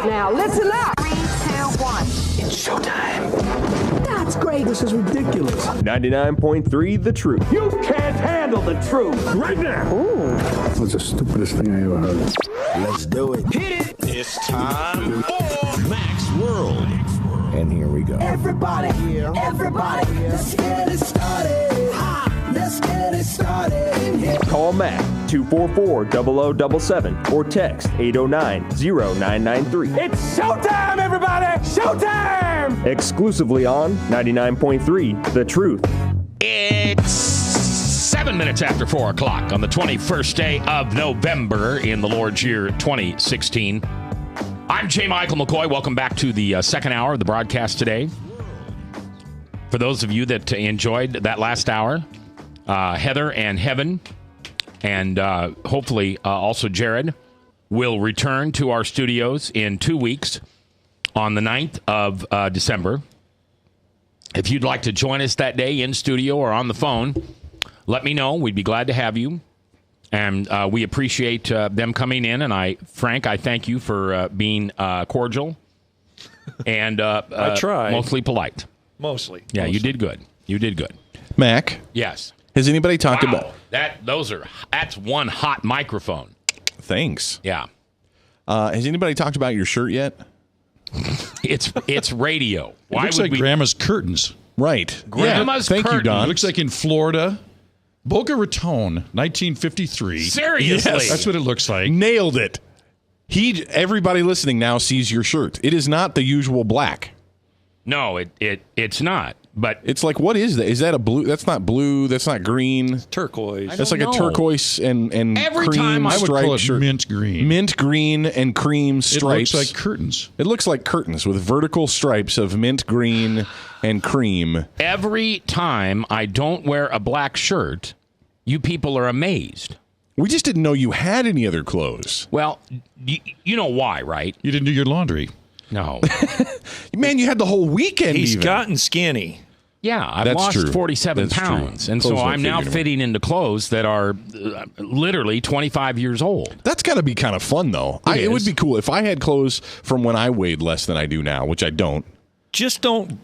Now, listen up. 3, 2, 1. It's showtime. That's great. This is ridiculous. 99.3 The Truth. You can't handle the truth right now. Ooh. That's the stupidest thing I ever heard. Let's do it. Hit it. It's time for Mac's World. And here we go. Everybody, let's get it started. Let's get it started in here. Call Mac 244-0077 or text 809-0993. It's showtime, everybody. Showtime. Exclusively on 99.3 The Truth. It's 7 minutes after 4 o'clock on the 21st day of November in the Lord's year 2016. I'm J. Michael McCoy. Welcome back to the second hour of the broadcast today. For those of you that enjoyed that last hour, Heather and Heaven, and hopefully also Jared, will return to our studios in 2 weeks on the 9th of December. If you'd like to join us that day in studio or on the phone, let me know. We'd be glad to have you. And we appreciate them coming in. And Frank, I thank you for being cordial and I tried. mostly polite. Mostly. Yeah, you did good. You did good. Mac, Yes. has anybody talked about... That's one hot microphone. Thanks. Yeah. Has anybody talked about your shirt yet? It's radio. It looks like Grandma's curtains. Right. Grandma's Thank you, curtains. Don. It looks like in Florida, Boca Raton, 1953. Seriously? Yes. That's what it looks like. Nailed it. Everybody listening now sees your shirt. It is not the usual black. No, it's not. But It's like, what is that? Is that a blue? That's not blue. That's not green. Turquoise. That's like know. a turquoise and Every cream time I would striped call it shirt. mint green. Mint green and cream It stripes. looks like curtains. It looks like curtains with vertical stripes of mint green and cream. every time I don't wear a black shirt, you people are amazed. We just didn't know you had any other clothes. Well, you know why, right? You didn't do your laundry. No. Man, you had the whole weekend He's even. gotten skinny. Yeah, I've That's lost true. 47 That's true. pounds. And Clothes so don't I'm fit now you anymore. fitting into clothes that are literally 25 years old. That's got to be kind of fun, though. It would is. be cool if I had clothes from when I weighed less than I do now, which I don't. Just don't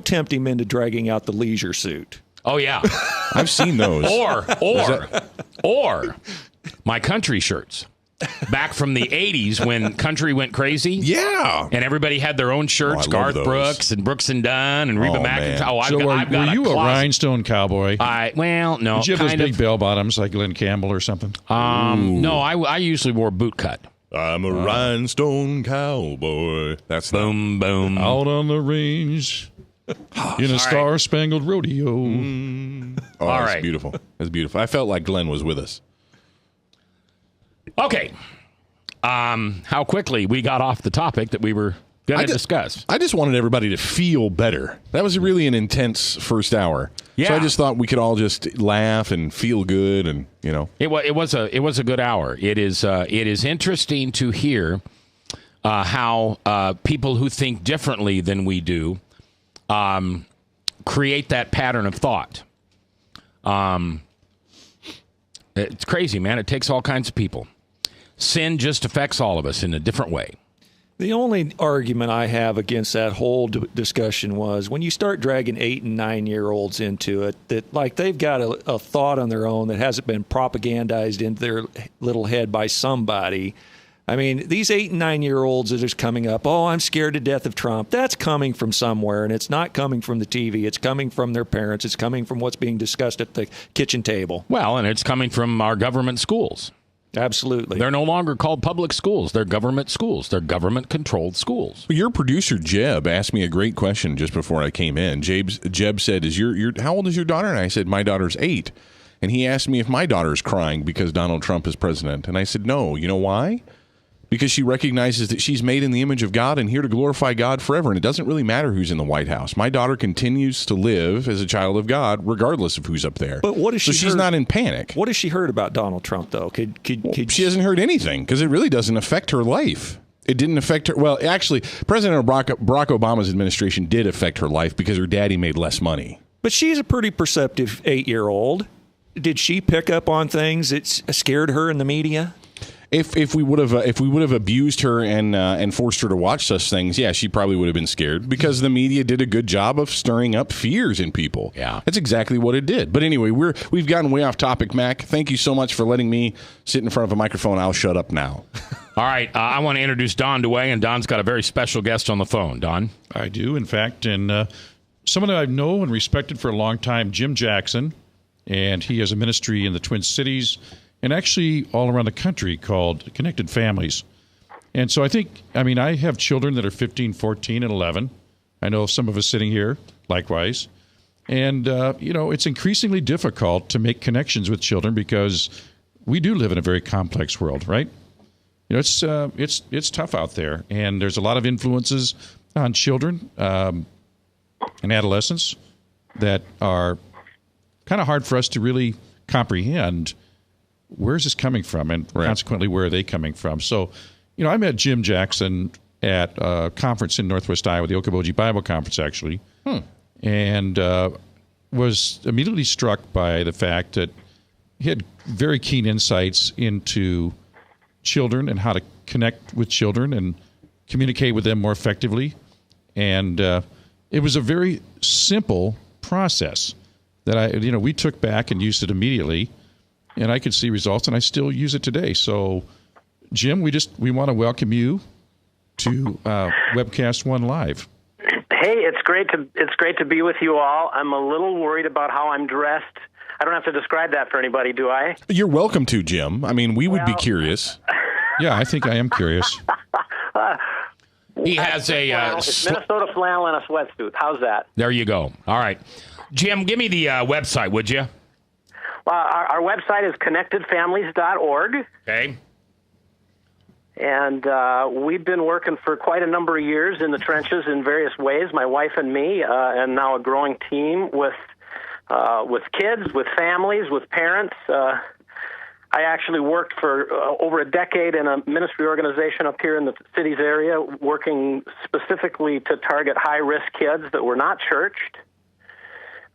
tempt him into dragging out the leisure suit. Oh, yeah. I've seen those. or my country shirts. Back from the 80s when country went crazy. Yeah. And everybody had their own shirts. I love Garth those. Brooks and Brooks and Dunn and Reba Oh, McEntire. man. Oh, I've So got were you a closet. rhinestone cowboy? No. Did you have those kind big of. bell bottoms like Glenn Campbell or something? No, I usually wore boot cut. I'm a rhinestone cowboy. That's Boom, boom. Out on the range in a star-spangled rodeo. Oh, All that's right. beautiful. That's beautiful. I felt like Glenn was with us. Okay. How quickly we got off the topic that we were going to discuss. I just wanted everybody to feel better. That was really an intense first hour. Yeah. So I just thought we could all just laugh and feel good, and It was a good hour. It is interesting to hear how people who think differently than we do create that pattern of thought. It's crazy, man. It takes all kinds of people. Sin just affects all of us in a different way. The only argument I have against that whole discussion was when you start dragging 8 and 9-year-olds into it, that like they've got a thought on their own that hasn't been propagandized into their little head by somebody. I mean, these 8 and 9-year-olds that are coming up, oh, I'm scared to death of Trump. That's coming from somewhere, and it's not coming from the TV. It's coming from their parents. It's coming from what's being discussed at the kitchen table. Well, and it's coming from our government schools. Absolutely. They're no longer called public schools. They're government schools. They're government-controlled schools. Your producer, Jeb, asked me a great question just before I came in. Jeb said, how old is your daughter? And I said, my daughter's 8. And he asked me if my daughter's crying because Donald Trump is president. And I said, no. You know why? because she recognizes that she's made in the image of God and here to glorify God forever. And it doesn't really matter who's in the White House. My daughter continues to live as a child of God, regardless of who's up there. But what is she? So she's not in panic. What has she heard about Donald Trump, though? She hasn't heard anything because it really doesn't affect her life. It didn't affect her. Well, actually, President Barack Obama's administration did affect her life because her daddy made less money. But she's a pretty perceptive 8-year-old. Did she pick up on things that scared her in the media? If we would have abused her and forced her to watch such things, yeah, she probably would have been scared because the media did a good job of stirring up fears in people. Yeah, that's exactly what it did. But anyway, we've gotten way off topic, Mac. Thank you so much for letting me sit in front of a microphone. I'll shut up now. All right, I want to introduce Don DeWay, and Don's got a very special guest on the phone. Don, I do, in fact, and someone that I've known and respected for a long time, Jim Jackson, and he has a ministry in the Twin Cities and actually all around the country called Connected Families. And so I have children that are 15, 14, and 11. I know some of us sitting here, likewise. And, it's increasingly difficult to make connections with children because we do live in a very complex world, right? It's tough out there. And there's a lot of influences on children and adolescents that are kind of hard for us to really comprehend. Where's this coming from? And consequently, where are they coming from? So, I met Jim Jackson at a conference in Northwest Iowa, the Okoboji Bible Conference, actually, and was immediately struck by the fact that he had very keen insights into children and how to connect with children and communicate with them more effectively. And it was a very simple process that we took back and used it immediately. And I could see results, and I still use it today. So, Jim, we want to welcome you to Webcast One Live. Hey, it's great to be with you all. I'm a little worried about how I'm dressed. I don't have to describe that for anybody, do I? You're welcome to, Jim. I mean, we would be curious. Yeah, I think I am curious. He has it's Minnesota flannel and a sweatsuit. How's that? There you go. All right. Jim, give me the website, would you? Our website is connectedfamilies.org. Okay. And we've been working for quite a number of years in the trenches in various ways, my wife and me, and now a growing team with kids, with families, with parents. I actually worked for over a decade in a ministry organization up here in the cities area, working specifically to target high-risk kids that were not churched,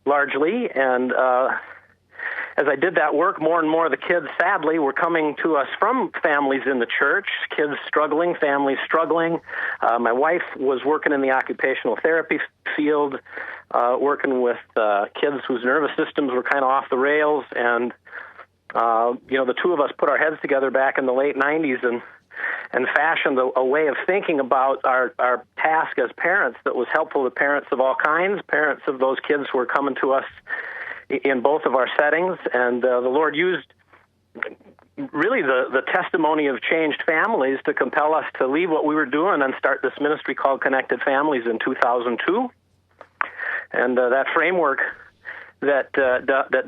largely. And as I did that work, more and more of the kids, sadly, were coming to us from families in the church, kids struggling, families struggling. My wife was working in the occupational therapy field, working with kids whose nervous systems were kind of off the rails. And, the two of us put our heads together back in the late 90s and fashioned a way of thinking about our task as parents that was helpful to parents of all kinds, parents of those kids who were coming to us in both of our settings. And the Lord used really the testimony of changed families to compel us to leave what we were doing and start this ministry called Connected Families in 2002. And that framework that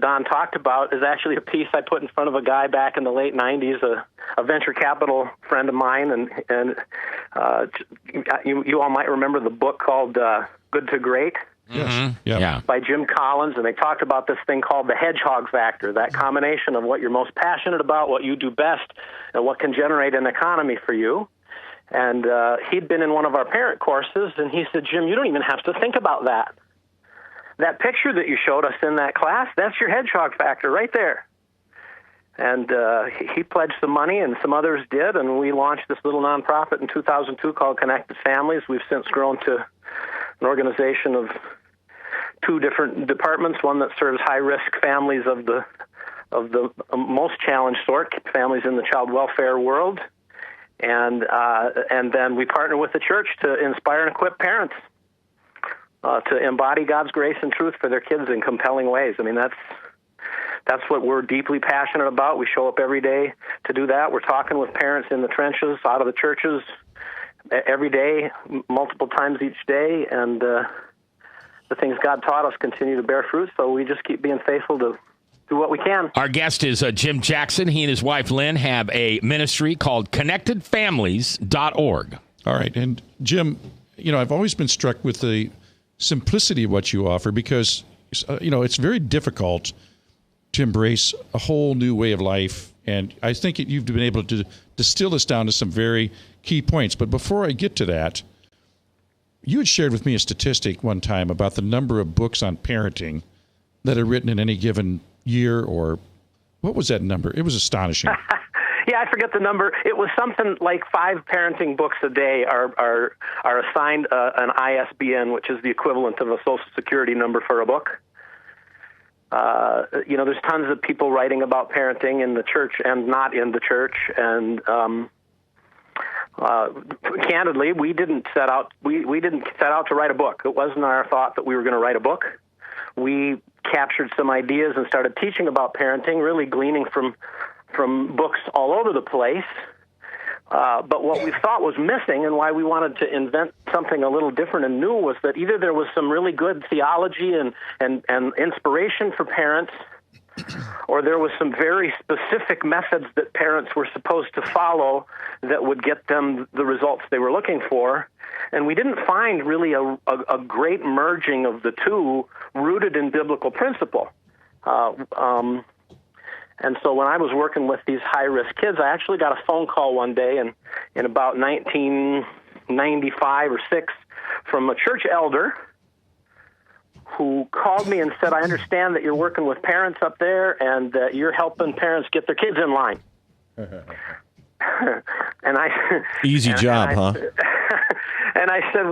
Don talked about is actually a piece I put in front of a guy back in the late 90s, a venture capital friend of mine, and you all might remember the book called Good to Great. Yes. Yeah. By Jim Collins, and they talked about this thing called the hedgehog factor, that combination of what you're most passionate about, what you do best, and what can generate an economy for you. And he'd been in one of our parent courses, and he said, Jim, you don't even have to think about that. That picture that you showed us in that class, that's your hedgehog factor right there. And he pledged some money, and some others did, and we launched this little nonprofit in 2002 called Connected Families. We've since grown to an organization of 2 different departments, one that serves high-risk families of the most challenged sort, families in the child welfare world, and then we partner with the church to inspire and equip parents to embody God's grace and truth for their kids in compelling ways. I mean, that's what we're deeply passionate about. We show up every day to do that. We're talking with parents in the trenches, out of the churches, every day, multiple times each day, and the things God taught us continue to bear fruit, so we just keep being faithful to do what we can. Our guest is Jim Jackson. He and his wife, Lynn, have a ministry called ConnectedFamilies.org. All right. And Jim, I've always been struck with the simplicity of what you offer because, it's very difficult to embrace a whole new way of life. And I think you've been able to distill this down to some very key points. But before I get to that, you had shared with me a statistic one time about the number of books on parenting that are written in any given year, or what was that number? It was astonishing. Yeah, I forget the number. It was something like 5 parenting books a day are assigned an ISBN, which is the equivalent of a Social Security number for a book. There's tons of people writing about parenting in the church and not in the church. And candidly, we didn't set out to write a book. It wasn't our thought that we were going to write a book. We captured some ideas and started teaching about parenting, really gleaning from books all over the place. But what we thought was missing and why we wanted to invent something a little different and new was that either there was some really good theology and inspiration for parents, or there was some very specific methods that parents were supposed to follow that would get them the results they were looking for. And we didn't find really a great merging of the two rooted in biblical principle. And so when I was working with these high-risk kids, I actually got a phone call one day in about 1995 or 6 from a church elder who called me and said, I understand that you're working with parents up there and that you're helping parents get their kids in line. Easy job, huh? And I said,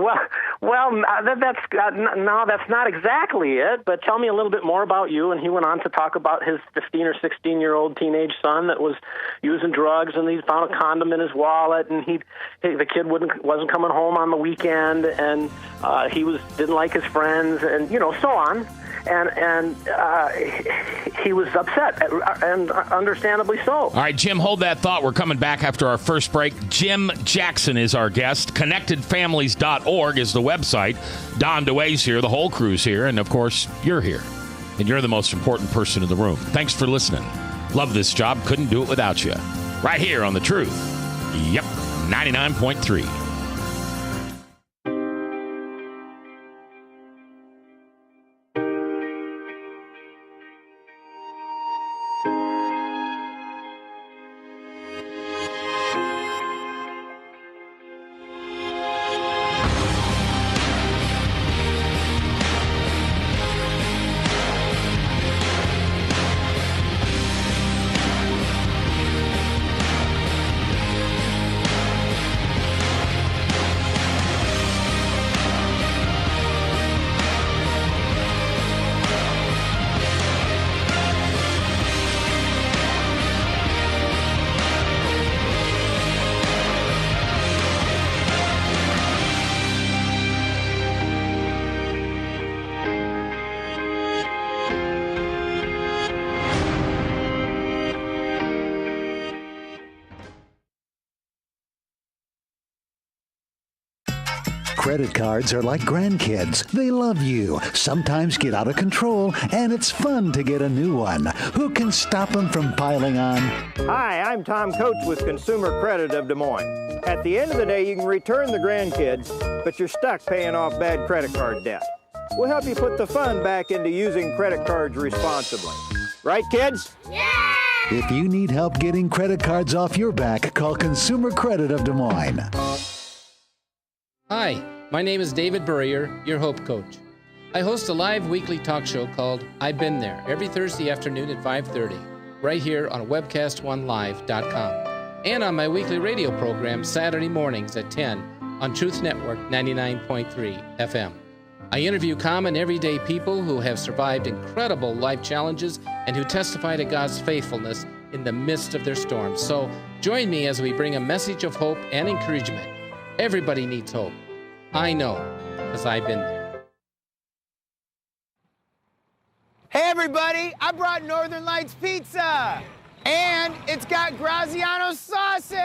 that's not exactly it, but tell me a little bit more about you. And he went on to talk about his 15 or 16-year-old teenage son that was using drugs, and he found a condom in his wallet, and the kid wasn't coming home on the weekend, and he didn't like his friends, and so on. And he was upset, and understandably so. All right, Jim, hold that thought. We're coming back after our first break. Jim Jackson is our guest. ConnectedFamilies.org is the website. Don DeWay's here. The whole crew's here. And, of course, you're here. And you're the most important person in the room. Thanks for listening. Love this job. Couldn't do it without you. Right here on The Truth. Yep, 99.3. Credit cards are like grandkids. They love you, sometimes get out of control, and it's fun to get a new one. Who can stop them from piling on? Hi, I'm Tom Coates with Consumer Credit of Des Moines. At the end of the day, you can return the grandkids, but you're stuck paying off bad credit card debt. We'll help you put the fun back into using credit cards responsibly. Right, kids? Yeah! If you need help getting credit cards off your back, call Consumer Credit of Des Moines. Hi, my name is David Burrier, your Hope Coach. I host a live weekly talk show called I've Been There every Thursday afternoon at 5:30, right here on webcast1live.com, and on my weekly radio program Saturday mornings at 10 on Truth Network 99.3 FM. I interview common everyday people who have survived incredible life challenges and who testify to God's faithfulness in the midst of their storms. So join me as we bring a message of hope and encouragement. Everybody needs hope. I know, because I've been there. Hey everybody, I brought Northern Lights Pizza! And it's got Graziano sausage!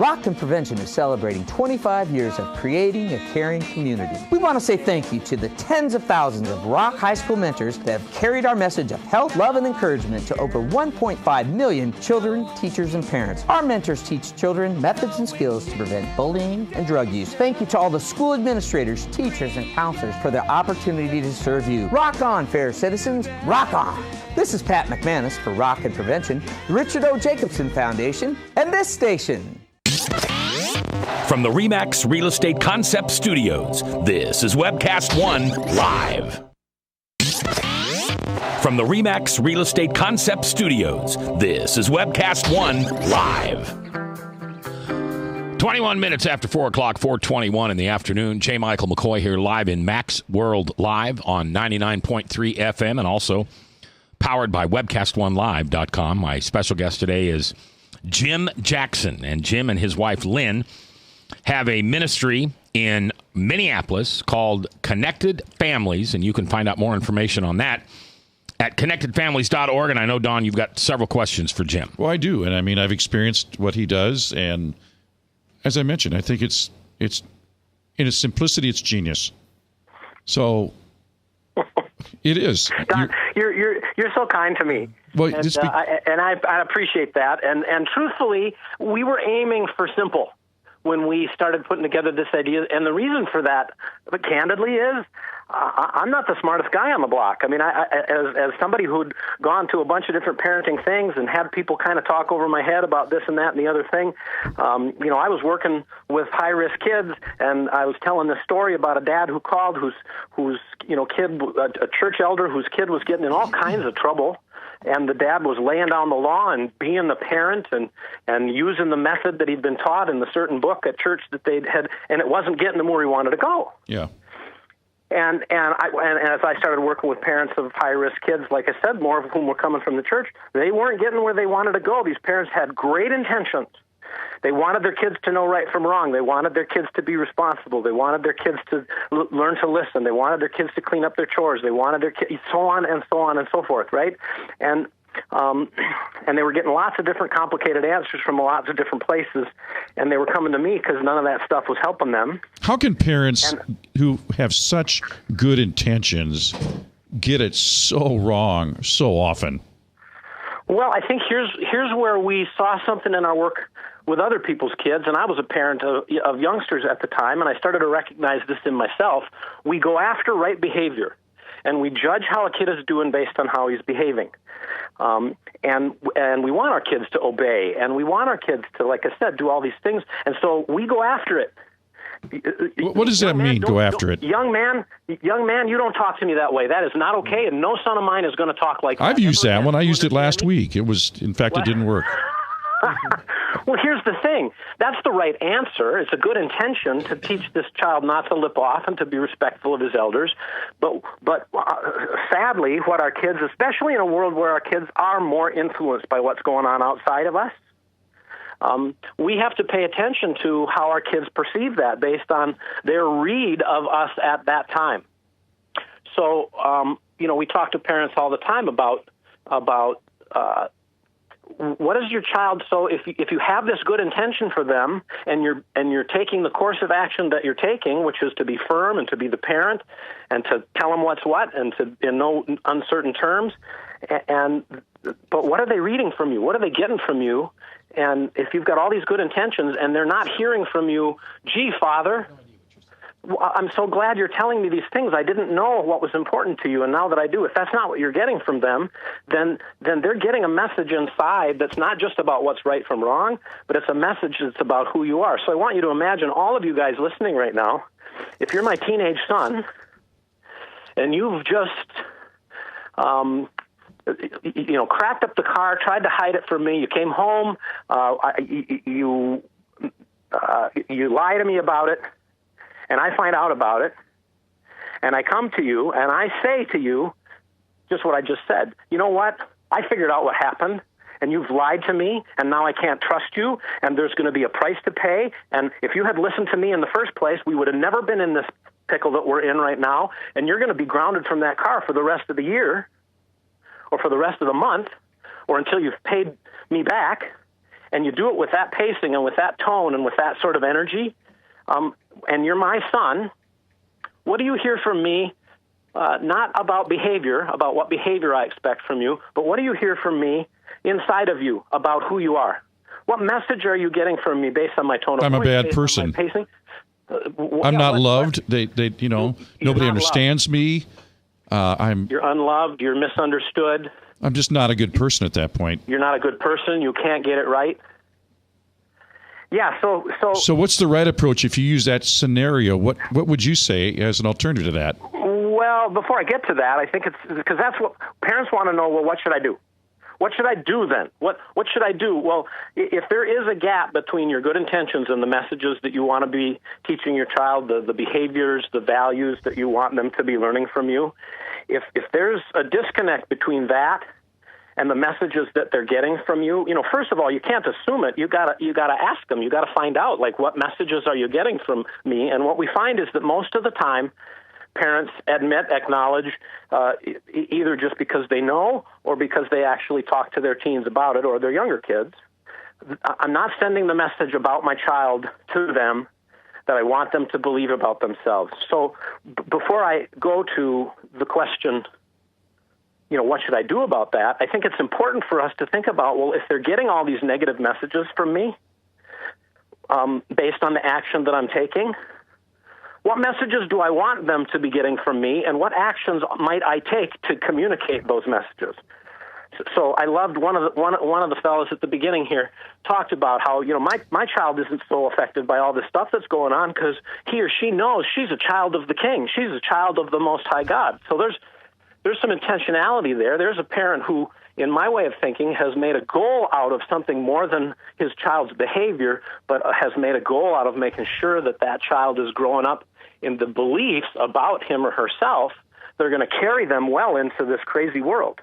Rock and Prevention is celebrating 25 years of creating a caring community. We want to say thank you to the tens of thousands of Rock High School mentors that have carried our message of health, love, and encouragement to over 1.5 million children, teachers, and parents. Our mentors teach children methods and skills to prevent bullying and drug use. Thank you to all the school administrators, teachers, and counselors for their opportunity to serve you. Rock on, fair citizens. Rock on. This is Pat McManus for Rock and Prevention, the Richard O. Jacobson Foundation, and this station. From the RE/MAX Real Estate Concept Studios, this is Webcast One Live. From the RE/MAX Real Estate Concept Studios, this is Webcast One Live. 21 minutes after 4 o'clock, 4:21 in the afternoon. J. Michael McCoy here live in Max World Live on 99.3 FM and also powered by webcastonelive.com. My special guest today is Jim Jackson, and Jim and his wife Lynn have a ministry in Minneapolis called Connected Families, and you can find out more information on that at connectedfamilies.org. And I know, Don, you've got several questions for Jim. Well, I do, and I mean, I've experienced what he does, and as I mentioned, I think it's in its simplicity, it's genius. So it is. Don, you're so kind to me. Well, and I appreciate that. And truthfully, we were aiming for simple when we started putting together this idea. And the reason for that, but candidly, is I'm not the smartest guy on the block. I mean, as somebody who'd gone to a bunch of different parenting things and had people kind of talk over my head about this and that and the other thing, I was working with high-risk kids, and I was telling this story about a dad who called whose kid, a church elder whose kid was getting in all kinds of trouble. And the dad was laying down the law and being the parent and using the method that he'd been taught in the certain book at church that they'd had, and it wasn't getting him where he wanted to go. Yeah. And as I started working with parents of high-risk kids, like I said, more of whom were coming from the church, they weren't getting where they wanted to go. These parents had great intentions. They wanted their kids to know right from wrong. They wanted their kids to be responsible. They wanted their kids to learn to listen. They wanted their kids to clean up their chores. They wanted their kids, so on and so on and so forth, right? And they were getting lots of different complicated answers from lots of different places, and they were coming to me because none of that stuff was helping them. How can parents who have such good intentions get it so wrong so often? Well, I think here's where we saw something in our work with other people's kids, and I was a parent of youngsters at the time, and I started to recognize this in myself. We go after right behavior, and we judge how a kid is doing based on how he's behaving. And we want our kids to obey, and we want our kids to, like I said, do all these things, and so we go after it. What does that mean, go after it? Young man, you don't talk to me that way. That is not okay, and no son of mine is going to talk like that. I've used that one. I used it last week. It was, in fact, it didn't work. Well, here's the thing. That's the right answer. It's a good intention to teach this child not to lip off and to be respectful of his elders. But sadly, what our kids, especially in a world where our kids are more influenced by what's going on outside of us, we have to pay attention to how our kids perceive that based on their read of us at that time. So, we talk to parents all the time about what is your child? So if you have this good intention for them, and you're taking the course of action that you're taking, which is to be firm and to be the parent, and to tell them what's what, and to in no uncertain terms, but what are they reading from you? What are they getting from you? And if you've got all these good intentions and they're not hearing from you, gee, Father, I'm so glad you're telling me these things. I didn't know what was important to you, and now that I do, if that's not what you're getting from them, then they're getting a message inside that's not just about what's right from wrong, but it's a message that's about who you are. So I want you to imagine, all of you guys listening right now, if you're my teenage son, and you've just cracked up the car, tried to hide it from me, you came home, you lie to me about it, and I find out about it, and I come to you, and I say to you just what I just said. You know what? I figured out what happened, and you've lied to me, and now I can't trust you, and there's going to be a price to pay, and if you had listened to me in the first place, we would have never been in this pickle that we're in right now, and you're going to be grounded from that car for the rest of the year, or for the rest of the month, or until you've paid me back. and you do it with that pacing and with that tone and with that sort of energy, and you're my son, what do you hear from me? Not about behavior, about what behavior I expect from you, but what do you hear from me inside of you about who you are? What message are you getting from me based on my tone of voice? I'm a bad based person. on my pacing? I'm not loved. They nobody understands me. You're unloved. You're misunderstood. I'm just not a good person at that point. You're not a good person. You can't get it right. Yeah. So what's the right approach if you use that scenario? What would you say as an alternative to that? Well, before I get to that, I think it's because that's what parents want to know. Well, what should I do? What should I do then? What should I do? Well, if there is a gap between your good intentions and the messages that you want to be teaching your child, the behaviors, the values that you want them to be learning from you, if there's a disconnect between that and the messages that they're getting from you, first of all, you can't assume it. You gotta ask them. You gotta find out, like, what messages are you getting from me? And what we find is that most of the time, parents acknowledge, either just because they know or because they actually talk to their teens about it or their younger kids. I'm not sending the message about my child to them that I want them to believe about themselves. So before I go to the question, what should I do about that? I think it's important for us to think about, well, if they're getting all these negative messages from me based on the action that I'm taking, what messages do I want them to be getting from me, and what actions might I take to communicate those messages? So I loved one of the fellows at the beginning here talked about how my child isn't so affected by all this stuff that's going on because he or she knows she's a child of the King, she's a child of the Most High God. So there's some intentionality there. There's a parent who, in my way of thinking, has made a goal out of something more than his child's behavior, but has made a goal out of making sure that child is growing up in the beliefs about him or herself. They're going to carry them well into this crazy world.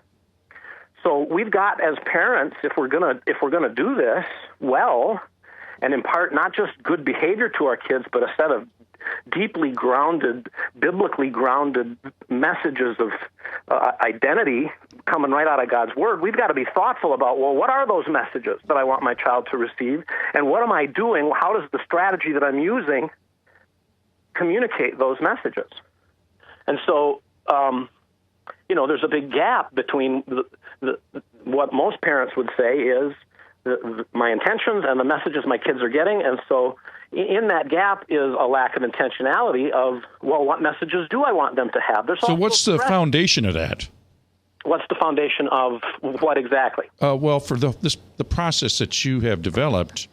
So we've got, as parents, if we're going to do this well and impart not just good behavior to our kids, but a set of deeply grounded, biblically grounded messages of identity coming right out of God's Word, we've got to be thoughtful about, well, what are those messages that I want my child to receive, and what am I doing? How does the strategy that I'm using communicate those messages? And so, there's a big gap between what most parents would say is my intentions and the messages my kids are getting, and so in that gap is a lack of intentionality of, well, what messages do I want them to have? So what's the foundation of that? What's the foundation of what exactly? Well, for the process that you have developed,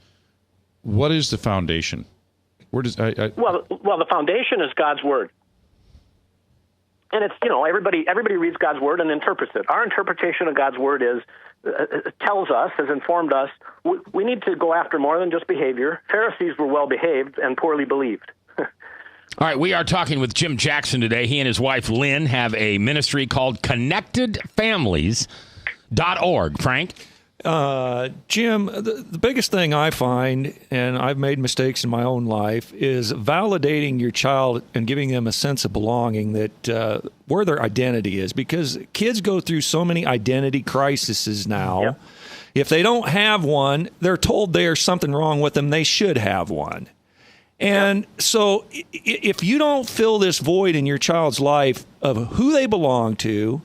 what is the foundation? Where does Well, the foundation is God's Word. And it's, everybody reads God's Word and interprets it. Our interpretation of God's Word tells us, has informed us, we need to go after more than just behavior. Pharisees were well behaved and poorly believed. All right, we are talking with Jim Jackson today. He and his wife, Lynn, have a ministry called ConnectedFamilies.org. Frank? Jim, the biggest thing I find, and I've made mistakes in my own life, is validating your child and giving them a sense of belonging that where their identity is. Because kids go through so many identity crises now. Yep. If they don't have one, they're told there's something wrong with them. They should have one. And so if you don't fill this void in your child's life of who they belong to,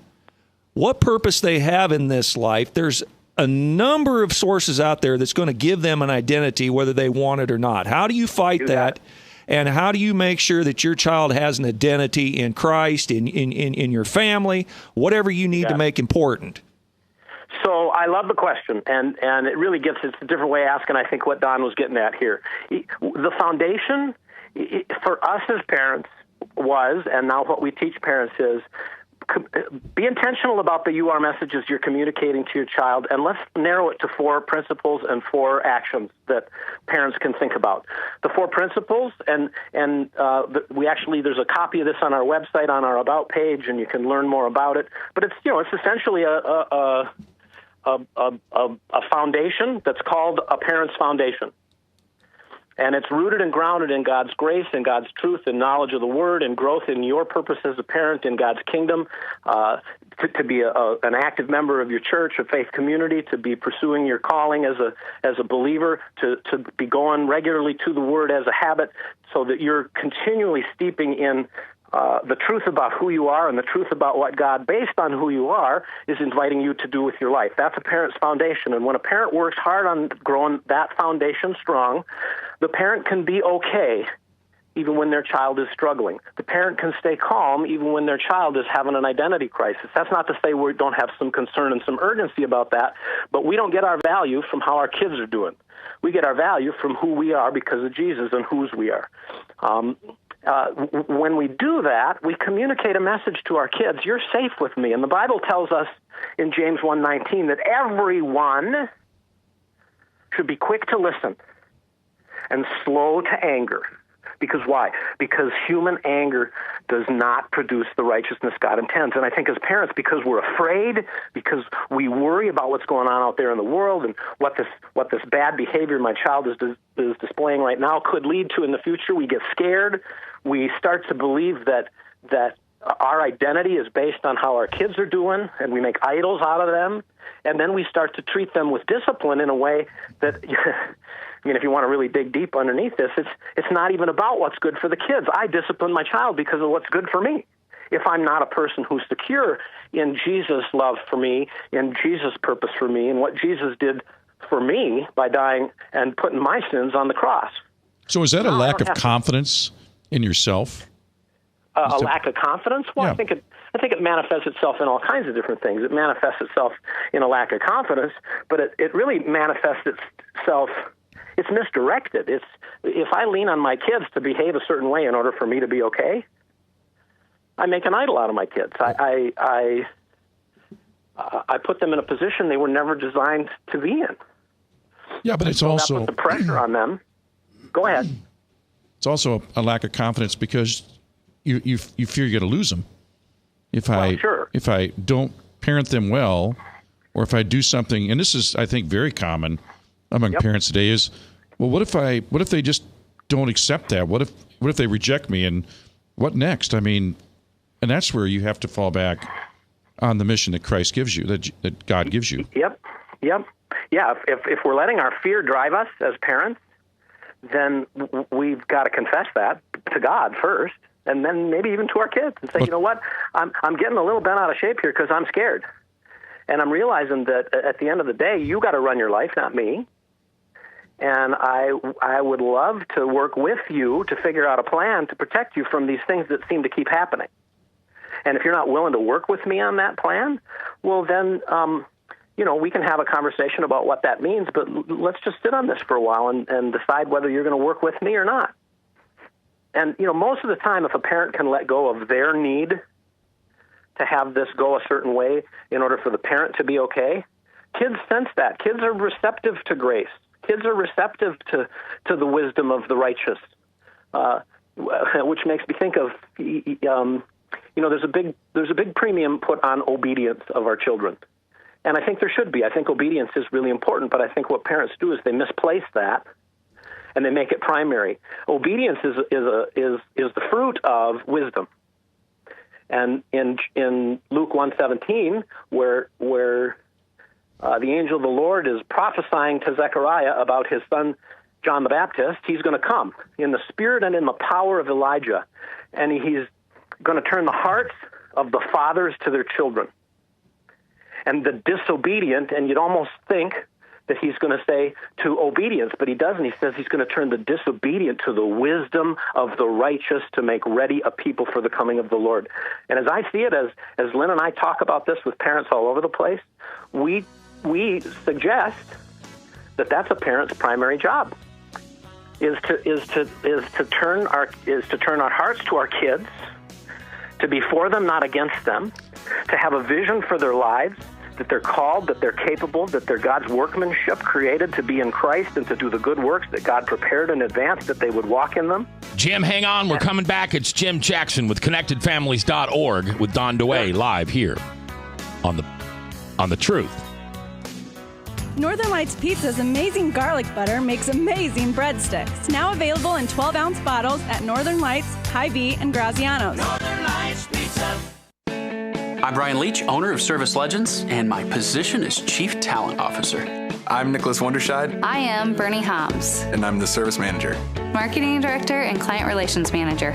what purpose they have in this life, there's a number of sources out there that's going to give them an identity whether they want it or not. How do you fight that? And how do you make sure that your child has an identity in Christ, in your family, whatever you need to make important? So I love the question, and it really it's a different way of asking, I think, what Don was getting at here. The foundation for us as parents was, and now what we teach parents is, be intentional about the you are messages you're communicating to your child, and let's narrow it to 4 principles and 4 actions that parents can think about. The 4 principles, and there's a copy of this on our website on our About page, and you can learn more about it. But it's essentially a foundation that's called a parent's foundation. And it's rooted and grounded in God's grace and God's truth and knowledge of the Word and growth in your purpose as a parent in God's kingdom, to be an active member of your church, a faith community, to be pursuing your calling as a believer, to be going regularly to the Word as a habit, so that you're continually steeping in the truth about who you are and the truth about what God, based on who you are, is inviting you to do with your life. That's a parent's foundation. And when a parent works hard on growing that foundation strong, the parent can be okay even when their child is struggling. The parent can stay calm even when their child is having an identity crisis. That's not to say we don't have some concern and some urgency about that, but we don't get our value from how our kids are doing. We get our value from who we are because of Jesus and whose we are. When we do that, we communicate a message to our kids. You're safe with me. And the Bible tells us in James 1:19 that everyone should be quick to listen and slow to anger. Because why? Because human anger does not produce the righteousness God intends. And I think as parents, because we're afraid, because we worry about what's going on out there in the world and what this bad behavior my child is displaying right now could lead to in the future, we get scared. We start to believe that our identity is based on how our kids are doing, and we make idols out of them. And then we start to treat them with discipline in a way that, I mean, if you want to really dig deep underneath this, it's not even about what's good for the kids. I discipline my child because of what's good for me. If I'm not a person who's secure in Jesus' love for me, in Jesus' purpose for me, and what Jesus did for me by dying and putting my sins on the cross. So is that a lack of confidence in yourself? A lack of confidence? Well, Yeah. I think it manifests itself in all kinds of different things. It manifests itself in a lack of confidence, but it really manifests itself. It's misdirected. It's if I lean on my kids to behave a certain way in order for me to be okay, I make an idol out of my kids. I put them in a position they were never designed to be in. Yeah, but it's so also that puts the pressure on them. Go ahead. It's also a lack of confidence because you fear you're going to lose them. If I don't parent them well, or if I do something, and this is, I think, very common among parents today, is, well, what if they just don't accept that? What if they reject me, and what next? I mean, and that's where you have to fall back on the mission that Christ gives you, that God gives you. Yep. Yeah, if we're letting our fear drive us as parents, then we've got to confess that to God first, and then maybe even to our kids and say, you know what, I'm getting a little bent out of shape here because I'm scared. And I'm realizing that at the end of the day, you got to run your life, not me. And I would love to work with you to figure out a plan to protect you from these things that seem to keep happening. And if you're not willing to work with me on that plan, well, then, we can have a conversation about what that means, but let's just sit on this for a while and decide whether you're going to work with me or not. And, most of the time, if a parent can let go of their need to have this go a certain way in order for the parent to be okay, kids sense that. Kids are receptive to grace. Kids are receptive to the wisdom of the righteous, which makes me think of, there's a big premium put on obedience of our children. And I think there should be. I think obedience is really important, but I think what parents do is they misplace that and they make it primary. Obedience is the fruit of wisdom. And in Luke 1:17, where the angel of the Lord is prophesying to Zechariah about his son John the Baptist, he's going to come in the spirit and in the power of Elijah, and he's going to turn the hearts of the fathers to their children, and the disobedient, and you'd almost think that he's going to say to obedience, but he doesn't. He says he's going to turn the disobedient to the wisdom of the righteous to make ready a people for the coming of the Lord. And as I see it, as Lynn and I talk about this with parents all over the place, we suggest that that's a parent's primary job, is to turn our hearts to our kids, to be for them, not against them, to have a vision for their lives, that they're called, that they're capable, that they're God's workmanship, created to be in Christ and to do the good works that God prepared in advance, that they would walk in them. Jim, hang on. We're coming back. It's Jim Jackson with ConnectedFamilies.org with Don DeWay live here on the Truth. Northern Lights Pizza's amazing garlic butter makes amazing breadsticks. Now available in 12-ounce bottles at Northern Lights, Hy-Vee, and Graziano's. Northern Lights Pizza. I'm Brian Leach, owner of Service Legends, and my position is Chief Talent Officer. I'm Nicholas Wonderscheid. I am Bernie Hobbs, And I'm the Service Manager. Marketing Director and Client Relations Manager.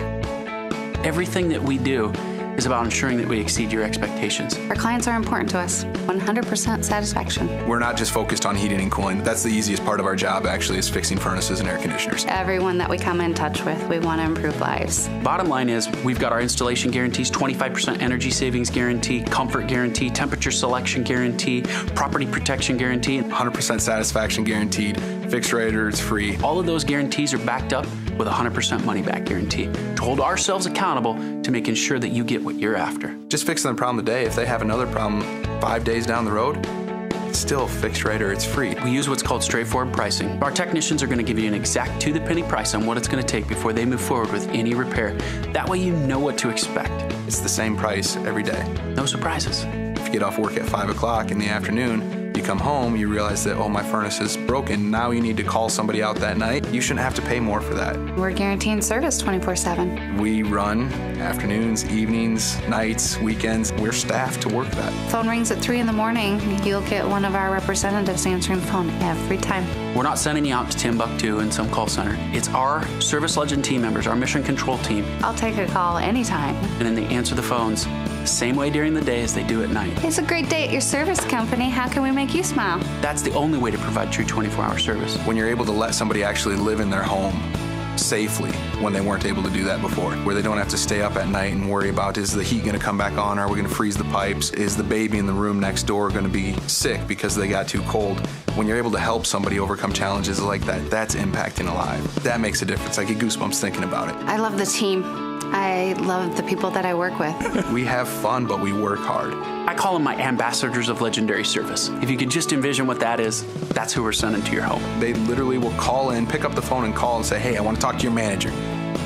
Everything that we do is about ensuring that we exceed your expectations. Our clients are important to us. 100% satisfaction. We're not just focused on heating and cooling. That's the easiest part of our job, actually, is fixing furnaces and air conditioners. Everyone that we come in touch with, we want to improve lives. Bottom line is, we've got our installation guarantees, 25% energy savings guarantee, comfort guarantee, temperature selection guarantee, property protection guarantee. 100% satisfaction guaranteed. Fixed rate or it's free. All of those guarantees are backed up with a 100% money back guarantee to hold ourselves accountable to making sure that you get what you're after. Just fixing the problem today. If they have another problem 5 days down the road, it's still fixed rate or it's free. We use what's called straightforward pricing. Our technicians are going to give you an exact to-the-penny price on what it's going to take before they move forward with any repair. That way you know what to expect. It's the same price every day. No surprises. If you get off work at 5 o'clock in the afternoon, you come home, you realize that, oh, my furnace is broken. Now you need to call somebody out that night. You shouldn't have to pay more for that. We're guaranteeing service 24/7. We run afternoons, evenings, nights, weekends. We're staffed to work that. Phone rings at 3 in the morning. You'll get one of our representatives answering the phone every time. We're not sending you out to Timbuktu in some call center. It's our Service Legend team members, our mission control team. I'll take a call anytime. And then they answer the phones the same way during the day as they do at night. It's a great day at your service company. How can we make you smile? That's the only way to provide true 24-hour service. When you're able to let somebody actually live in their home safely when they weren't able to do that before, where they don't have to stay up at night and worry about, is the heat going to come back on? Are we going to freeze the pipes? Is the baby in the room next door going to be sick because they got too cold? When you're able to help somebody overcome challenges like that, that's impacting a life. That makes a difference. I get goosebumps thinking about it. I love the team. I love the people that I work with. We have fun, but we work hard. I call them my ambassadors of legendary service. If you could just envision what that is, that's who we're sending to your home. They literally will call in, pick up the phone and call and say, hey, I want to talk to your manager.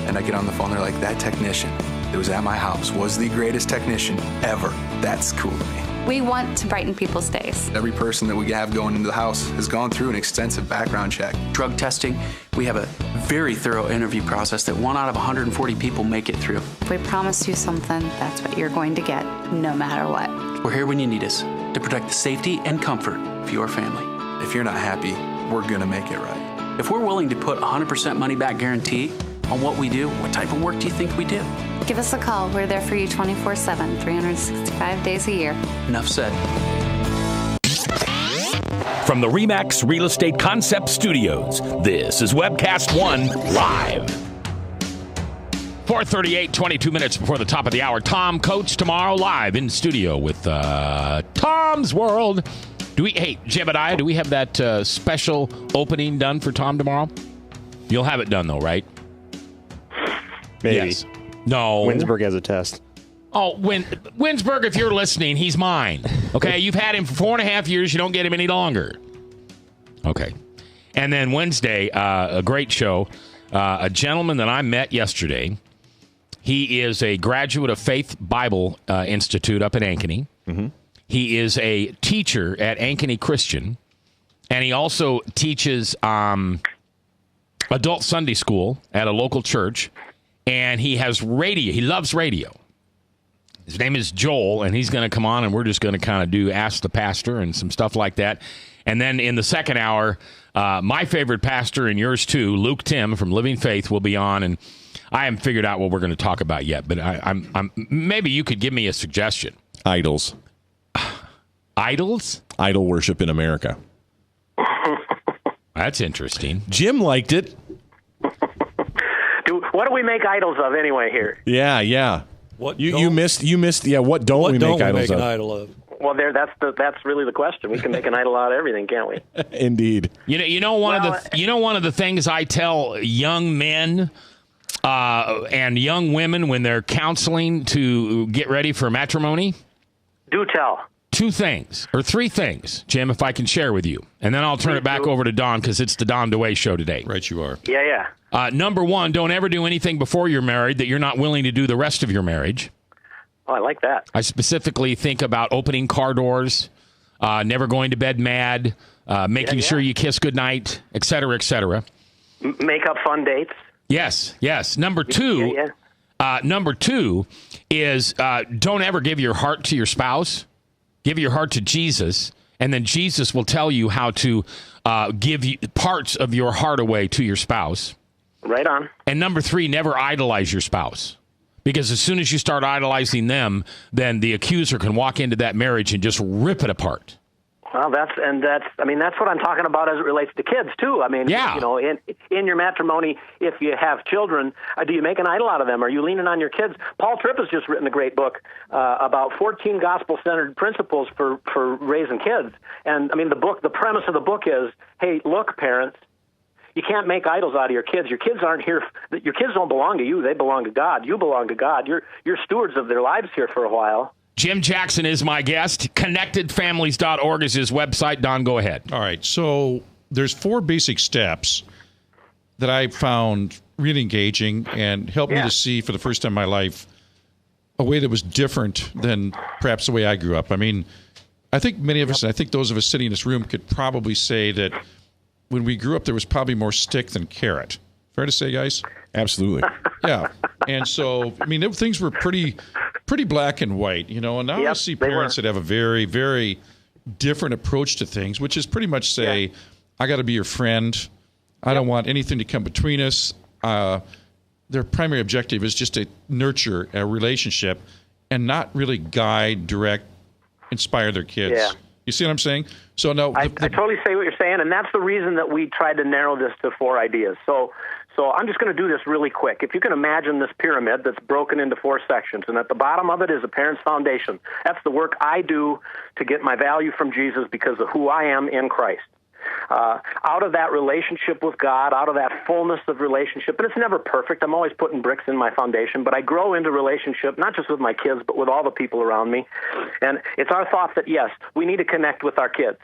And I get on the phone, they're like, that technician that was at my house was the greatest technician ever. That's cool to me. We want to brighten people's days. Every person that we have going into the house has gone through an extensive background check. Drug testing, we have a very thorough interview process that 1 out of 140 people make it through. If we promise you something, that's what you're going to get, no matter what. We're here when you need us to protect the safety and comfort of your family. If you're not happy, we're going to make it right. If we're willing to put 100% money back guarantee on what we do, what type of work do you think we do? Give us a call. We're there for you 24/7, 365 days a year. Enough said. From the RE/MAX Real Estate Concept Studios, this is Webcast One Live. 4:38, 22 minutes before the top of the hour. Tom Coates tomorrow live in studio with Tom's World. Hey, Jebediah, do we have that special opening done for Tom tomorrow? You'll have it done, though, right? Maybe. Yes. No. Winsberg has a test. Oh, Winsberg, if you're listening, he's mine. Okay, you've had him for 4.5 years. You don't get him any longer. Okay. And then Wednesday, a great show. A gentleman that I met yesterday. He is a graduate of Faith Bible Institute up at Ankeny. Mm-hmm. He is a teacher at Ankeny Christian. And he also teaches adult Sunday school at a local church. And he has radio. He loves radio. His name is Joel, and he's going to come on, and we're just going to kind of do Ask the Pastor and some stuff like that. And then in the second hour, my favorite pastor and yours too, Luke Tim from Living Faith, will be on. And I haven't figured out what we're going to talk about yet, but I'm maybe you could give me a suggestion. Idols. Idols? Idol worship in America. That's interesting. Jim liked it. What do we make idols of anyway here? Yeah. What you missed? Yeah. What don't we make idols of? An idol of? Well, that's really the question. We can make an idol out of everything, can't we? Indeed. You know one of the things I tell young men and young women when they're counseling to get ready for matrimony. Do tell. 2 things or 3 things, Jim, if I can share with you, and then I'll turn it back over to Don because it's the Don DeWay show today. Right, you are. Yeah. Number 1, don't ever do anything before you're married that you're not willing to do the rest of your marriage. Oh, I like that. I specifically think about opening car doors, never going to bed mad, making sure you kiss goodnight, et cetera, et cetera. Make up fun dates. Yes. Number two is don't ever give your heart to your spouse. Give your heart to Jesus, and then Jesus will tell you how to give you parts of your heart away to your spouse. Right on. And number three, never idolize your spouse. Because as soon as you start idolizing them, then the accuser can walk into that marriage and just rip it apart. Well, that's what I'm talking about as it relates to kids too. I mean, yeah. You know, in your matrimony, if you have children, do you make an idol out of them? Are you leaning on your kids? Paul Tripp has just written a great book about 14 gospel-centered principles for raising kids. And I mean, the premise of the book is, hey, look, parents, you can't make idols out of your kids. Your kids aren't here. Your kids don't belong to you. They belong to God. You belong to God. You're stewards of their lives here for a while. Jim Jackson is my guest. ConnectedFamilies.org is his website. Don, go ahead. All right. So there's 4 basic steps that I found really engaging and helped me to see for the first time in my life a way that was different than perhaps the way I grew up. I mean, I think many of us, and I think those of us sitting in this room could probably say that when we grew up, there was probably more stick than carrot. Fair to say, guys? Absolutely. Yeah. And so, I mean, things were pretty black and white, you know, and now I see parents that have a very, very different approach to things, which is pretty much say, I got to be your friend. I don't want anything to come between us. Their primary objective is just to nurture a relationship and not really guide, direct, inspire their kids. Yeah. You see what I'm saying? So no, I totally see what you're saying, and that's the reason that we tried to narrow this to 4 ideas. So I'm just going to do this really quick. If you can imagine this pyramid that's broken into 4 sections, and at the bottom of it is a parent's foundation. That's the work I do to get my value from Jesus because of who I am in Christ. Out of that relationship with God, out of that fullness of relationship, and it's never perfect. I'm always putting bricks in my foundation, but I grow into relationship, not just with my kids, but with all the people around me. And it's our thought that, yes, we need to connect with our kids.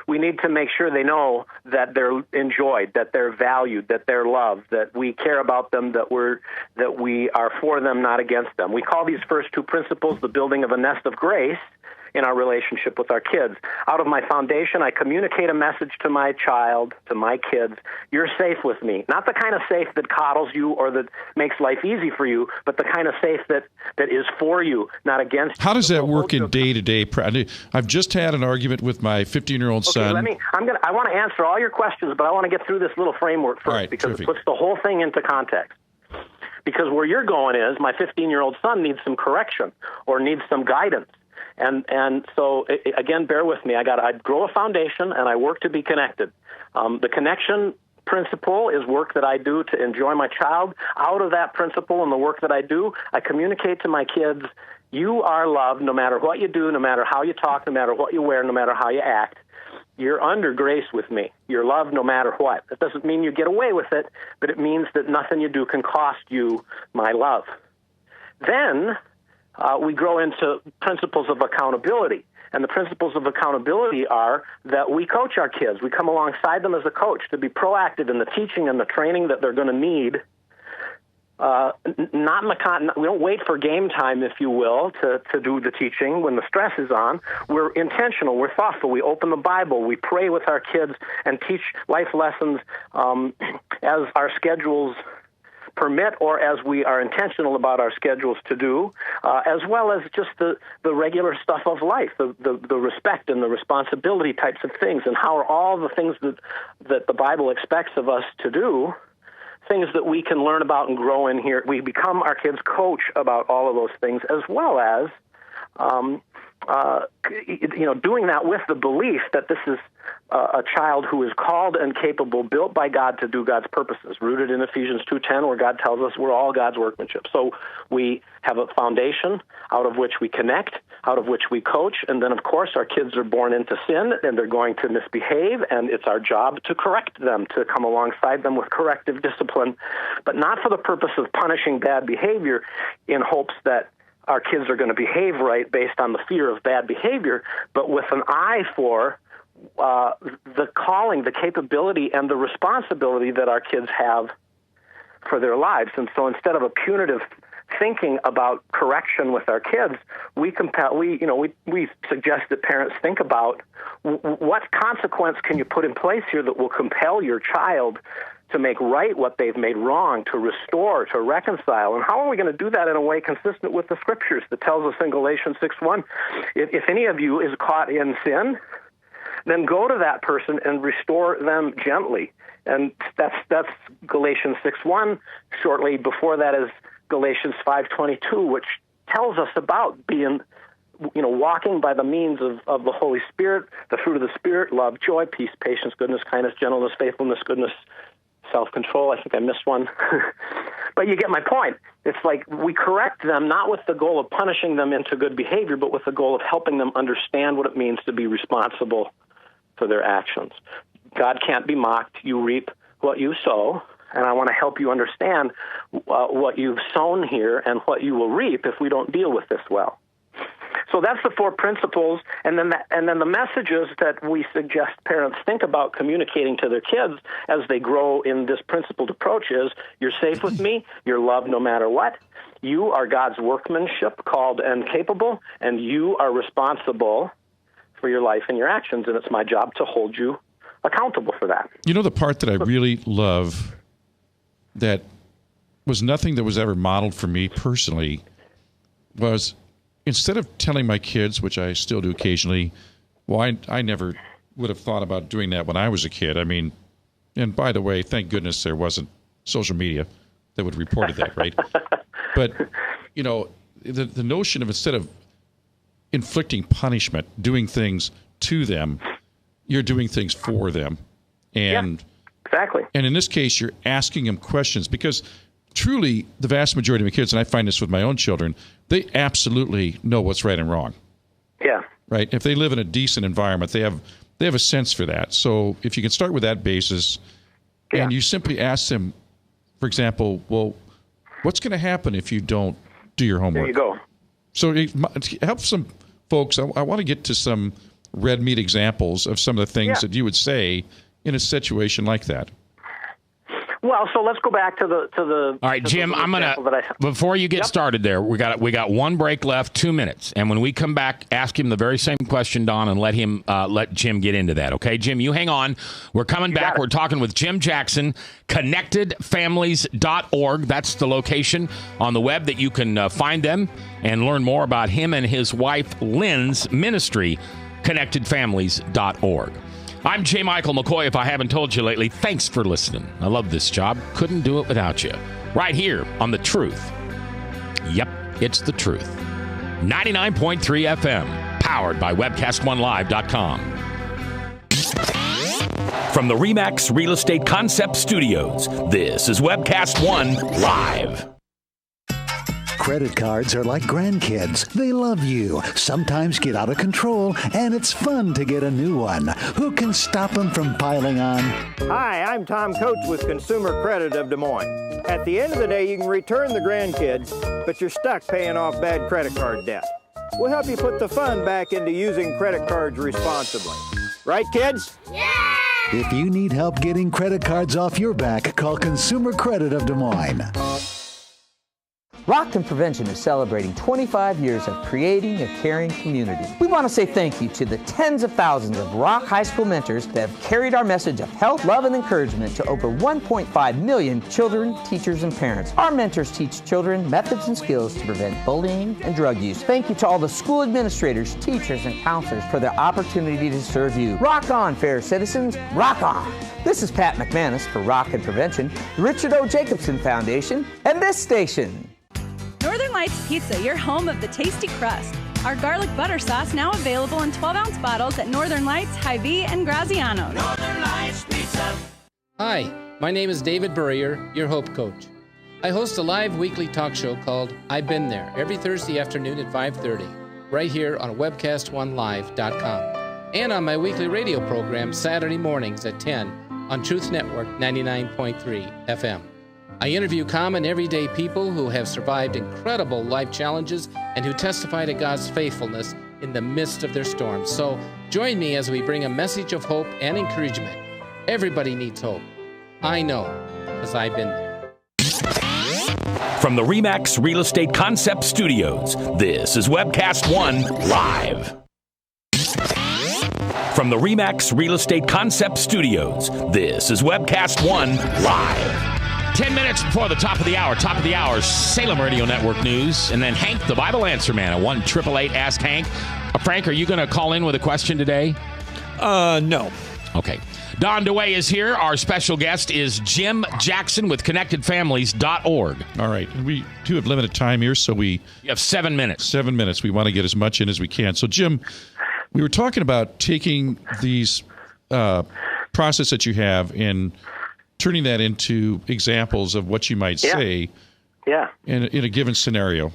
We need to make sure they know that they're enjoyed, that they're valued, that they're loved, that we care about them, that we are for them, not against them. We call these first 2 principles the building of a nest of grace in our relationship with our kids. Out of my foundation, I communicate a message to my child, to my kids. You're safe with me. Not the kind of safe that coddles you or that makes life easy for you, but the kind of safe that is for you, not against you. How does that work in day-to-day? I've just had an argument with my 15-year-old son. I want to answer all your questions, but I want to get through this little framework first because it puts the whole thing into context. Because where you're going is my 15-year-old son needs some correction or needs some guidance. And so, again, bear with me. I grow a foundation, and I work to be connected. The connection principle is work that I do to enjoy my child. Out of that principle and the work that I do, I communicate to my kids, you are loved no matter what you do, no matter how you talk, no matter what you wear, no matter how you act. You're under grace with me. You're loved no matter what. That doesn't mean you get away with it, but it means that nothing you do can cost you my love. Then we grow into principles of accountability. And the principles of accountability are that we coach our kids. We come alongside them as a coach to be proactive in the teaching and the training that they're going to need. We don't wait for game time, if you will, to do the teaching when the stress is on. We're intentional. We're thoughtful. We open the Bible. We pray with our kids and teach life lessons as our schedules permit or as we are intentional about our schedules to do, as well as just the regular stuff of life, the respect and the responsibility types of things, and how are all the things that the Bible expects of us to do, things that we can learn about and grow in here. We become our kids' coach about all of those things, as well as doing that with the belief that this is a child who is called and capable, built by God to do God's purposes, rooted in Ephesians 2:10, where God tells us we're all God's workmanship. So we have a foundation out of which we connect, out of which we coach, and then, of course, our kids are born into sin, and they're going to misbehave, and it's our job to correct them, to come alongside them with corrective discipline, but not for the purpose of punishing bad behavior in hopes that our kids are going to behave right based on the fear of bad behavior, but with an eye for the calling, the capability, and the responsibility that our kids have for their lives. And so instead of a punitive thinking about correction with our kids, we suggest that parents think about what consequence can you put in place here that will compel your child to make right what they've made wrong, to restore, to reconcile. And how are we going to do that in a way consistent with the Scriptures that tells us in Galatians 6:1, if any of you is caught in sin, then go to that person and restore them gently. And that's Galatians 6:1. Shortly before that is Galatians 5:22, which tells us about being, walking by the means of the Holy Spirit, the fruit of the Spirit, love, joy, peace, patience, goodness, kindness, gentleness, faithfulness, goodness, self-control. I think I missed one. But you get my point. It's like we correct them not with the goal of punishing them into good behavior, but with the goal of helping them understand what it means to be responsible for their actions. God can't be mocked. You reap what you sow, and I want to help you understand what you've sown here and what you will reap if we don't deal with this well. So that's the 4 principles, and then the messages that we suggest parents think about communicating to their kids as they grow in this principled approach is: you're safe with me, you're loved no matter what, you are God's workmanship, called and capable, and you are responsible for your life and your actions, and it's my job to hold you accountable for that. You know, the part that I really love that was nothing that was ever modeled for me personally was, instead of telling my kids, which I still do occasionally, well, I never would have thought about doing that when I was a kid. I mean, and by the way, thank goodness there wasn't social media that would have reported that, right? But, the notion of, instead of inflicting punishment, doing things to them, you're doing things for them. And exactly. And in this case, you're asking them questions, because truly the vast majority of my kids, and I find this with my own children, they absolutely know what's right and wrong. Yeah. Right? If they live in a decent environment, they have a sense for that. So if you can start with that basis, and you simply ask them, for example, well, what's going to happen if you don't do your homework? There you go. So to help some folks, I want to get to some red meat examples of some of the things that you would say in a situation like that. Well, so let's go back to the. All right, Jim, I'm gonna, before you get started there, we got one break left, 2 minutes, and when we come back, ask him the very same question, Don, and let Jim get into that. Okay, Jim, you hang on. We're coming back. We're talking with Jim Jackson, connectedfamilies.org. That's the location on the web that you can find them and learn more about him and his wife Lynn's ministry, connectedfamilies.org. I'm J. Michael McCoy. If I haven't told you lately, thanks for listening. I love this job. Couldn't do it without you. Right here on The Truth. Yep, it's The Truth. 99.3 FM, powered by webcast1live.com. From the RE/MAX Real Estate Concept Studios, this is Webcast One Live. Credit cards are like grandkids. They love you, sometimes get out of control, and it's fun to get a new one. Who can stop them from piling on? Hi, I'm Tom Coates with Consumer Credit of Des Moines. At the end of the day, you can return the grandkids, but you're stuck paying off bad credit card debt. We'll help you put the fun back into using credit cards responsibly. Right, kids? Yeah! If you need help getting credit cards off your back, call Consumer Credit of Des Moines. Rockton Prevention is celebrating 25 years of creating a caring community. We want to say thank you to the tens of thousands of Rock High School mentors that have carried our message of health, love, and encouragement to over 1.5 million children, teachers, and parents. Our mentors teach children methods and skills to prevent bullying and drug use. Thank you to all the school administrators, teachers, and counselors for their opportunity to serve you. Rock on, fair citizens. Rock on. This is Pat McManus for Rockton Prevention, the Richard O. Jacobson Foundation, and this station. Northern Lights Pizza, your home of the tasty crust. Our garlic butter sauce now available in 12-ounce bottles at Northern Lights, Hy-Vee, and Graziano's. Northern Lights Pizza. Hi, my name is David Burrier, your Hope Coach. I host a live weekly talk show called I've Been There every Thursday afternoon at 5:30, right here on webcast1live.com, and on my weekly radio program Saturday mornings at 10 on Truth Network 99.3 FM. I interview common, everyday people who have survived incredible life challenges and who testify to God's faithfulness in the midst of their storms. So join me as we bring a message of hope and encouragement. Everybody needs hope. I know, because I've been there. From the RE/MAX Real Estate Concept Studios, this is Webcast One Live. From the RE/MAX Real Estate Concept Studios, this is Webcast One Live. 10 minutes before the top of the hour, Salem Radio Network News, and then Hank, the Bible Answer Man, at 1-888 Ask Hank. Frank, are you going to call in with a question today? No. Okay. Don DeWay is here. Our special guest is Jim Jackson with ConnectedFamilies.org. All right. We do have limited time here, so you have 7 minutes. 7 minutes. We want to get as much in as we can. So, Jim, we were talking about taking these process that you have and turning that into examples of what you might say in a given scenario.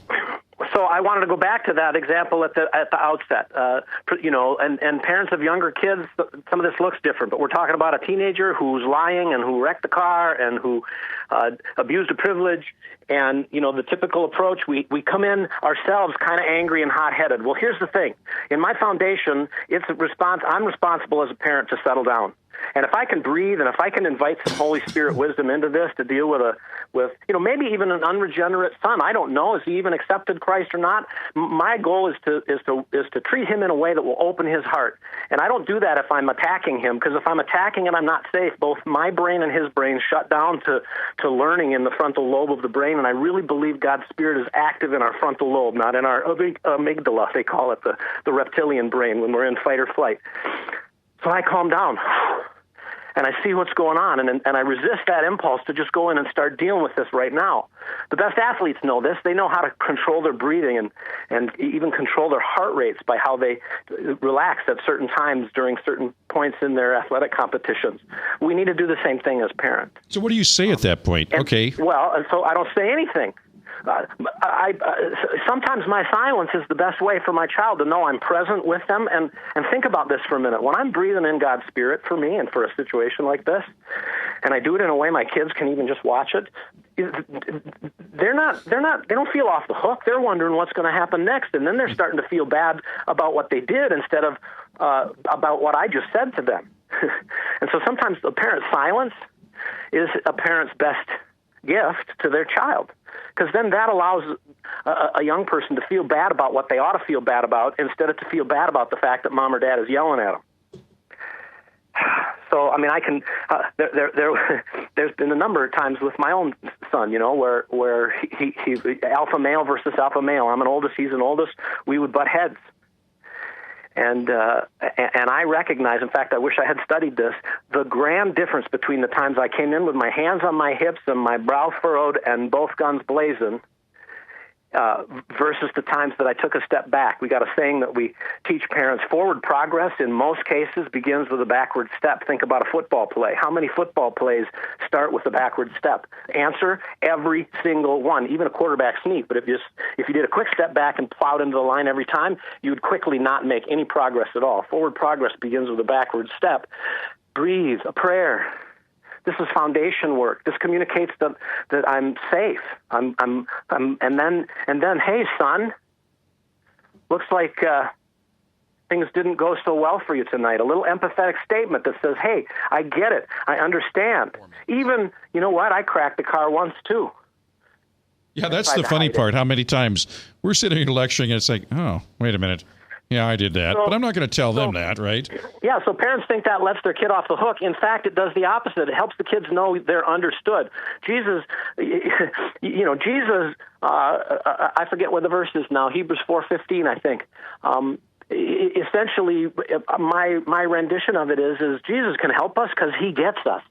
So I wanted to go back to that example at the outset, and parents of younger kids, some of this looks different, but we're talking about a teenager who's lying and who wrecked the car and who abused a privilege. And, the typical approach, we come in ourselves kind of angry and hot-headed. Well, here's the thing. In my foundation, I'm responsible as a parent to settle down. And if I can breathe and if I can invite some Holy Spirit wisdom into this to deal with maybe even an unregenerate son, I don't know, has he even accepted Christ or not? My goal is to treat him in a way that will open his heart. And I don't do that if I'm attacking him, because if I'm attacking him, I'm not safe. Both my brain and his brain shut down to learning in the frontal lobe of the brain, and I really believe God's Spirit is active in our frontal lobe, not in our amygdala, they call it, the reptilian brain, when we're in fight or flight. So I calm down, and I see what's going on, and I resist that impulse to just go in and start dealing with this right now. The best athletes know this. They know how to control their breathing and even control their heart rates by how they relax at certain times during certain points in their athletic competitions. We need to do the same thing as parents. So what do you say at that point? Okay. Well, and so I don't say anything. Sometimes my silence is the best way for my child to know I'm present with them. And think about this for a minute. When I'm breathing in God's Spirit for me and for a situation like this, and I do it in a way my kids can even just watch it, they don't feel off the hook. They're wondering what's going to happen next, and then they're starting to feel bad about what they did instead of about what I just said to them. And so sometimes the parent's silence is a parent's best gift to their child, because then that allows a young person to feel bad about what they ought to feel bad about instead of to feel bad about the fact that mom or dad is yelling at them. So, I mean, I can. There's been a number of times with my own son, where he alpha male versus alpha male. I'm an oldest, he's an oldest. We would butt heads. And I recognize, in fact, I wish I had studied this, the grand difference between the times I came in with my hands on my hips and my brow furrowed and both guns blazing versus the times that I took a step back. We got a saying that we teach parents: forward progress in most cases begins with a backward step. Think about a football play. How many football plays start with a backward step? Answer: every single one, even a quarterback sneak. But if you did a quick step back and plowed into the line every time, you would quickly not make any progress at all. Forward progress begins with a backward step. Breathe, a prayer. This is foundation work. This communicates that I'm safe. And then, hey, son, looks like things didn't go so well for you tonight. A little empathetic statement that says, hey, I get it. I understand. Even, you know what? I cracked the car once too. Yeah, that's the funny part. How many times we're sitting here lecturing and it's like, oh, wait a minute. Yeah, I did that. But I'm not going to tell them that, right? Yeah, so parents think that lets their kid off the hook. In fact, it does the opposite. It helps the kids know they're understood. Jesus, I forget what the verse is now, Hebrews 4:15, I think. Essentially, my rendition of it is Jesus can help us because he gets us.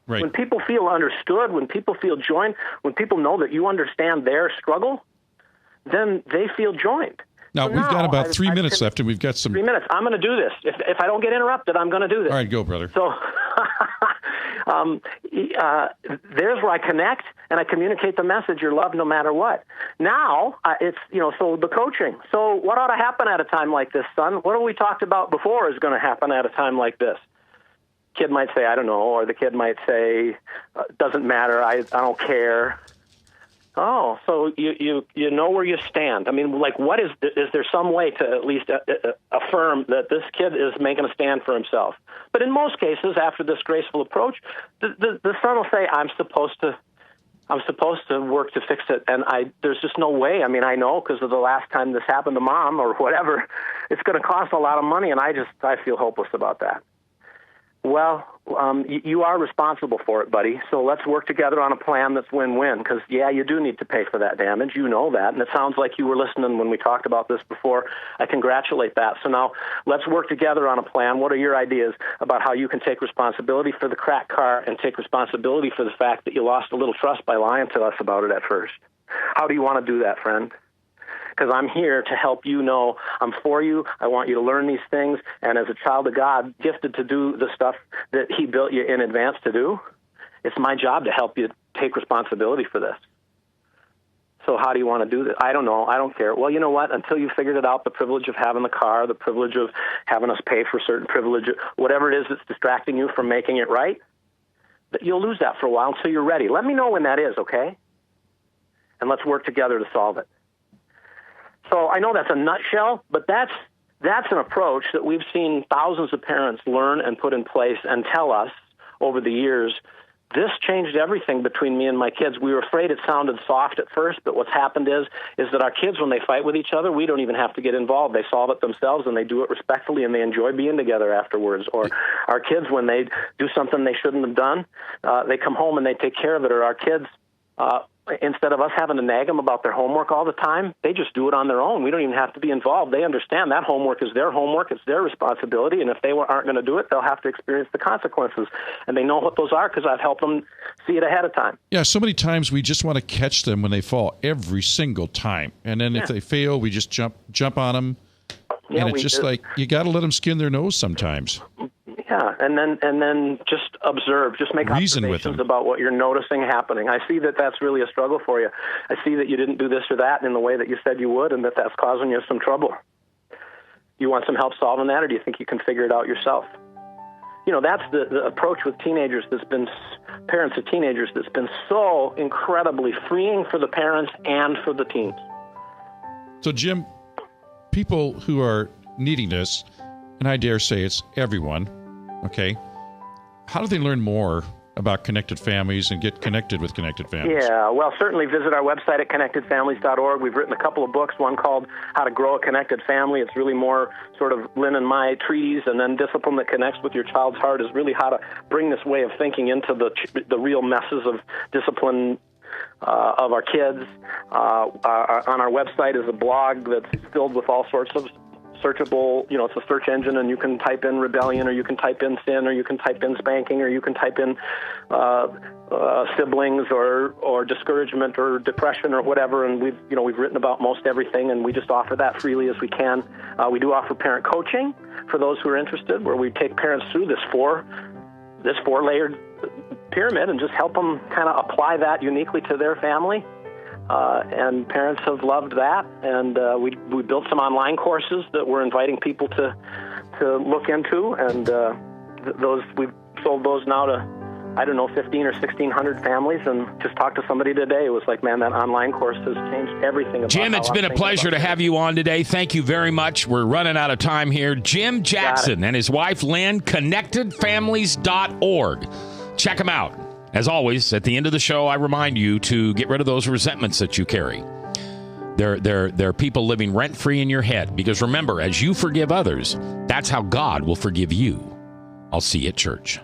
Right. When people feel understood, when people feel joined, when people know that you understand their struggle, then they feel joined. Now, we've got about 3 minutes left, and we've got some... 3 minutes. I'm going to do this. If I don't get interrupted, I'm going to do this. All right, go, brother. So there's where I connect, and I communicate the message, you're loved no matter what. Now, it's, so the coaching. So what ought to happen at a time like this, son? What have we talked about before is going to happen at a time like this? Kid might say, I don't know, or the kid might say, doesn't matter, I don't care. Oh, so you know where you stand. I mean, like, what is there some way to at least affirm that this kid is making a stand for himself? But in most cases, after this graceful approach, the son will say, I'm supposed to I'm supposed to work to fix it, and there's just no way. I mean, I know because of the last time this happened to Mom or whatever, it's going to cost a lot of money, and I feel hopeless about that. Well, you are responsible for it, buddy, so let's work together on a plan that's win-win, because, yeah, you do need to pay for that damage. You know that, and it sounds like you were listening when we talked about this before. I congratulate that. So now let's work together on a plan. What are your ideas about how you can take responsibility for the cracked car and take responsibility for the fact that you lost a little trust by lying to us about it at first? How do you want to do that, friend? Because I'm here to help you know I'm for you. I want you to learn these things. And as a child of God, gifted to do the stuff that he built you in advance to do, it's my job to help you take responsibility for this. So how do you want to do this? I don't know. I don't care. Well, you know what? Until you figured it out, the privilege of having the car, the privilege of having us pay for certain privilege, whatever it is that's distracting you from making it right, that you'll lose that for a while until you're ready. Let me know when that is, okay? And let's work together to solve it. So I know that's a nutshell, but that's an approach that we've seen thousands of parents learn and put in place and tell us over the years. This changed everything between me and my kids. We were afraid it sounded soft at first, but what's happened is that our kids, when they fight with each other, we don't even have to get involved. They solve it themselves, and they do it respectfully, and they enjoy being together afterwards. Or our kids, when they do something they shouldn't have done, they come home and they take care of it. Or our kids, instead of us having to nag them about their homework all the time, they just do it on their own. We don't even have to be involved. They understand that homework is their homework. It's their responsibility. And if they aren't going to do it, they'll have to experience the consequences. And they know what those are because I've helped them see it ahead of time. Yeah, so many times we just want to catch them when they fall every single time. And then if they fail, we just jump on them. Yeah, and it's just like you got to let them skin their nose sometimes. Yeah, and then just observe, just make observations about what you're noticing happening. I see that that's really a struggle for you. I see that you didn't do this or that in the way that you said you would, and that's causing you some trouble. You want some help solving that, or do you think you can figure it out yourself? You know, that's the approach with teenagers parents of teenagers that's been so incredibly freeing for the parents and for the teens. So, Jim, people who are needing this, and I dare say it's everyone, okay, how do they learn more about Connected Families and get connected with Connected Families? Yeah, well, certainly visit our website at connectedfamilies.org. We've written a couple of books, one called How to Grow a Connected Family. It's really more sort of Lynn and my treatise, and then Discipline That Connects with Your Child's Heart is really how to bring this way of thinking into the real messes of discipline of our kids. On our website is a blog that's filled with all sorts of searchable, it's a search engine, and you can type in rebellion, or you can type in sin, or you can type in spanking, or you can type in siblings, or discouragement, or depression, or whatever. And we've written about most everything, and we just offer that freely as we can. We do offer parent coaching for those who are interested, where we take parents through this four-layered pyramid and just help them kind of apply that uniquely to their family. And parents have loved that, and we built some online courses that we're inviting people to look into, and we've sold those now to 15 or 1,600 families, and just talked to somebody today. It was like, man, that online course has changed everything about Jim, it's been a pleasure to have you on today. Thank you very much. We're running out of time here. Jim Jackson and his wife, Lynn, connectedfamilies.org. Check them out. As always, at the end of the show, I remind you to get rid of those resentments that you carry. They're people living rent-free in your head. Because remember, as you forgive others, that's how God will forgive you. I'll see you at church.